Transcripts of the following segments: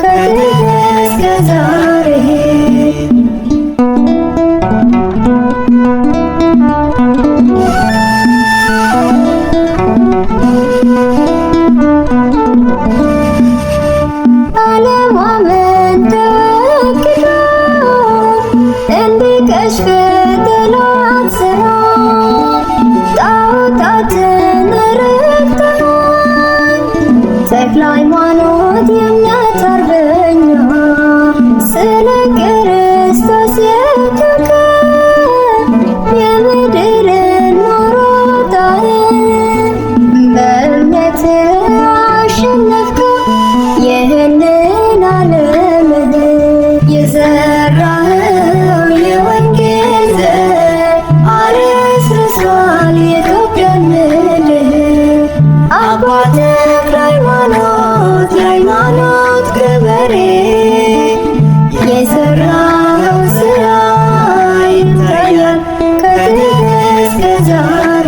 ከጥንት እስከ ዛሬ አለማመን ተወግዶ እንዲከሽፍ ጠላት ሥራ ጣዖታትን ረግጠሃል ተክለ ሃይማኖት የእምነት አርበኛ ስለ ክርስቶስ የተውከ የምድርን ኑሮ ጣዕም በእምነት አሸነፍከው ይህንን ዓለም የዘራኸው የወንጌል ዘር አረስርሷል የኢትዮጵያን ምድር። አባ ተክለ ሃይማኖት የሃይማኖት ገበሬ የሠራኸው ሥራ ይታያል ከጥንት እስከ ዛሬ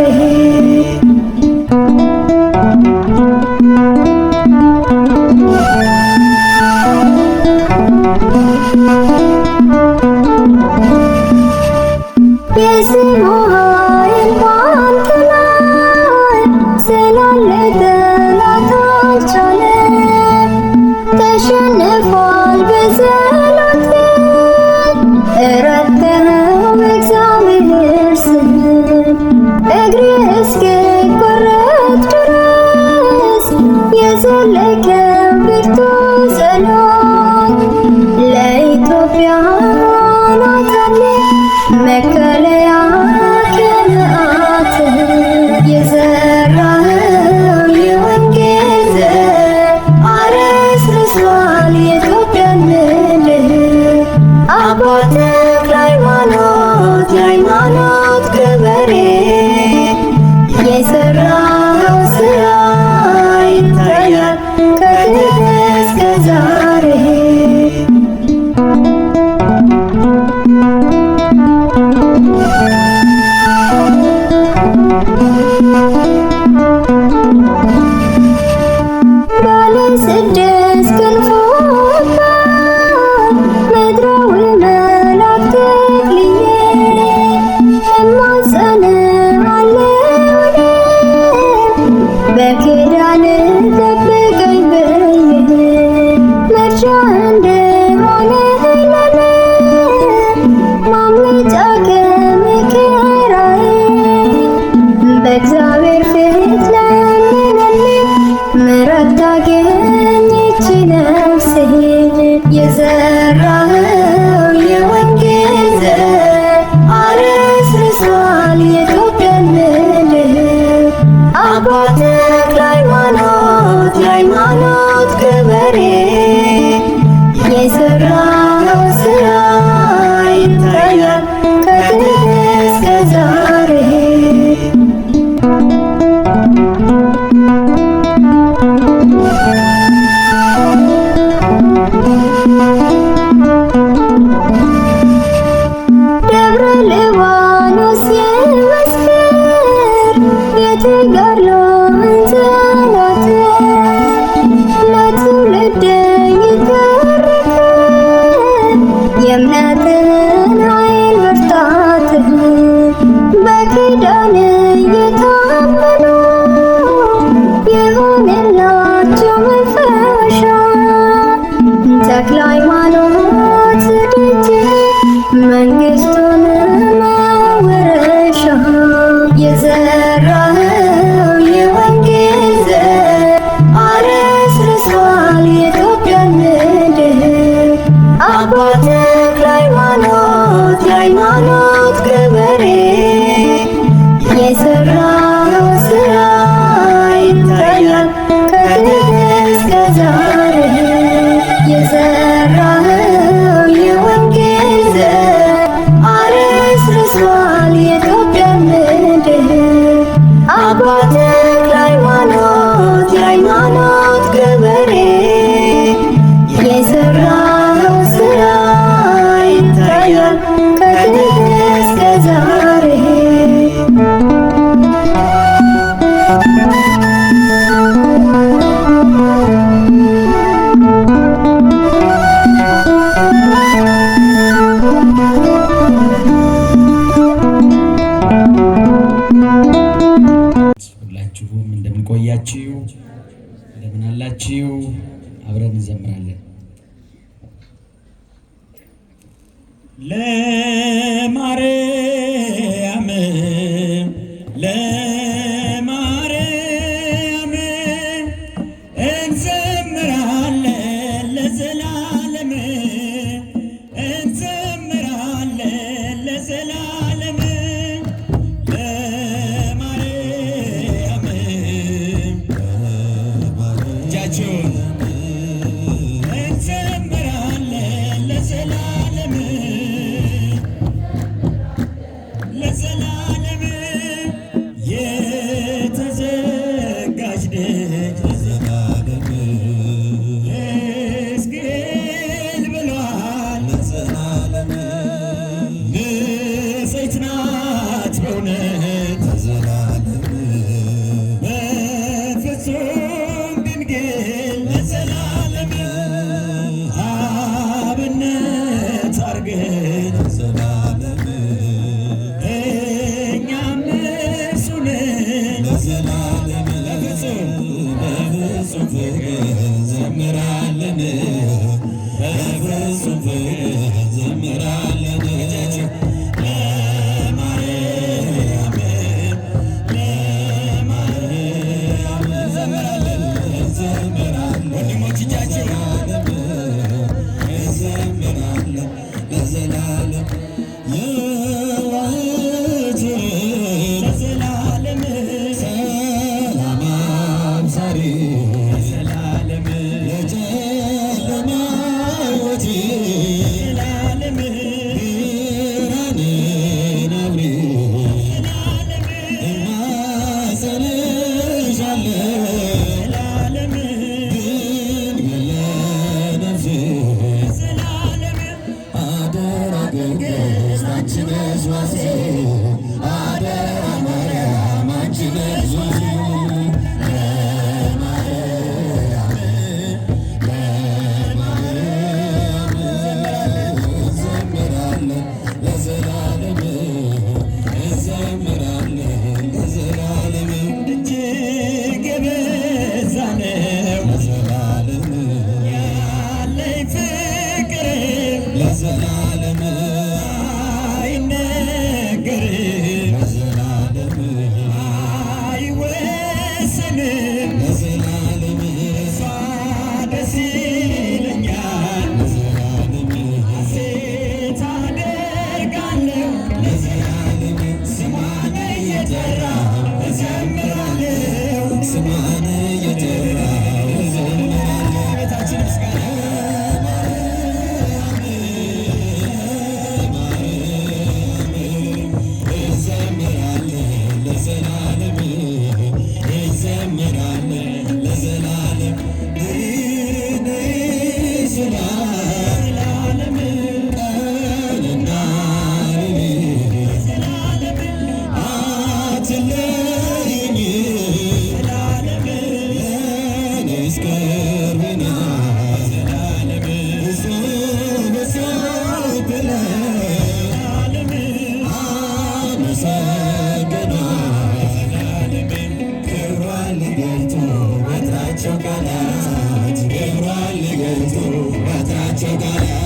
የስሙ ኃይል ባንተ ላይ ስላለ ጠላት አልቻለም። ተሸንፏል በጸሎት ረድተኸው በእግዚአብሔር ስም እግርህ እስኪቆረጥ ድረስ የዘለቀው ብርቱ ጸሎት ለኢትዮጵያ ናታለች መከለያ ከመዓት የዘራኸው የወንጌል ዘር አረስርሷል የኢትዮጵያን ምድር። አባ ተክለ ሃይማኖት የሃይማኖት ገበሬ የሠራኸው ሥራ ይታያል ከጥንት እስከ ዛሬ ባለ ስድስት ክንፍ ወጣት ምድራዊ መልአክ ተክልዬ እማጸንሃለሁ በኪዳንህ ጠብቀኝ ብዬ ምርጫህ እንደሆነኝ ለኔ ማምለጫ ከመከራዬ በእግዚአብሔር ፊት ለምንልኝ ምሕረት ታገኝ ይህች ነፍሴ። የዘራኸው የወንጌል ዘር አረስርሷል የኢትዮጵያን ምድር። አባ ተክለ ሃይማኖት የሃይማኖት ገበሬ የሠራኸው ሥራ ይታያል ከጥንት እስከ ዛሬ ደብረ ሊባኖስ የመስቀል የተጋድሎህን ጽናት ለትውልድ ይተርካል የእምነትህን ኃይል ብርታትህ በኪዳንህ የታመኑ ይሁንላቸው መፈወሻ ተክለ ሃይማኖት ደጅ መንግሥቱን መወረሻ የዘራኸው የወንጌል ዘር አረስርሷል የኢትዮጵያን ምድር። አባ ተክለ ሃይማኖት የሃይማኖት ገበሬ የሠራኸው ሥራ ይታያል ከጥንት እስከ ዛሬ የዘራ እንዘምራለን። ለማርያም ለማርያም እንዘምራለን ለዘላለም እንዘምራለን ለዘላለም ለማርያም እጃችሁን እንዘምራለን ለዘላለም ለዘላለም የተዘጋች ደጅ ለዘላለም ሕዝቅኤል ብሏል ለዘላለም ንጽሕት ናት በእውነት ለዘላለም በፍጹም ድንግል ለዘላለም አብነት አርገን ለዘላለም እኛም እርሱን ለዘላለም በፍጹም ፍቅር ዘምራለን በፍጹም ፍቅር ዘምራለን ለማርያም ለማርያም ዘምራለን ዘምራለን ወንድሞች እጃቸው ዘምራለን ለዘላለም የዋህት ለዘላለም ሰላም አብሳሪ ለዘላለም ለጨለማ ሕይወቴ ለዘላለም ብርሃንን አብሪ ለዘላለም እማጸንሻለሁ ለዘላለም ድንግል ለነፍሴ ለዘላለም አደራ ጊዮርጊስ አንቺ ነሽ ዋሴ አደራ ማርያም አንቺ ነሽ ዋሴ ለማርያም ለማርያም እንዘምራለን ለዘላለም እንዘምራለን ለዘላለም እጅግ የበዛ ነው ለዘላለም ያለኝ ፍቅር ለዘላለም አይነገርም ለዘላለም አይወሰንም ለዘላለም እሷ ደስ ይለኛል ለዘላለም ሐሴት አደርጋለሁ ለዘላለም ስሟን እየጠራሁ እዘምራለሁ ስሟን እየጠራሁ እዘምራለሁ ቤታችን ምስጋና ለዘላለም እንዘምራለን ለዘላለም ለዘላለም ቀንና ሌሊት ለዘላለም አትለይኝ ለዘላለም ለእኔስ ቅርብ ናት ለዘላለም እጹብ እጹብ ብለህ ለዘላለም አመሰግናት ክብሯን ሊገልጡ በጥራቸው ቃላት ክብሯን ሊገልጡ በጥራቸው ቃላት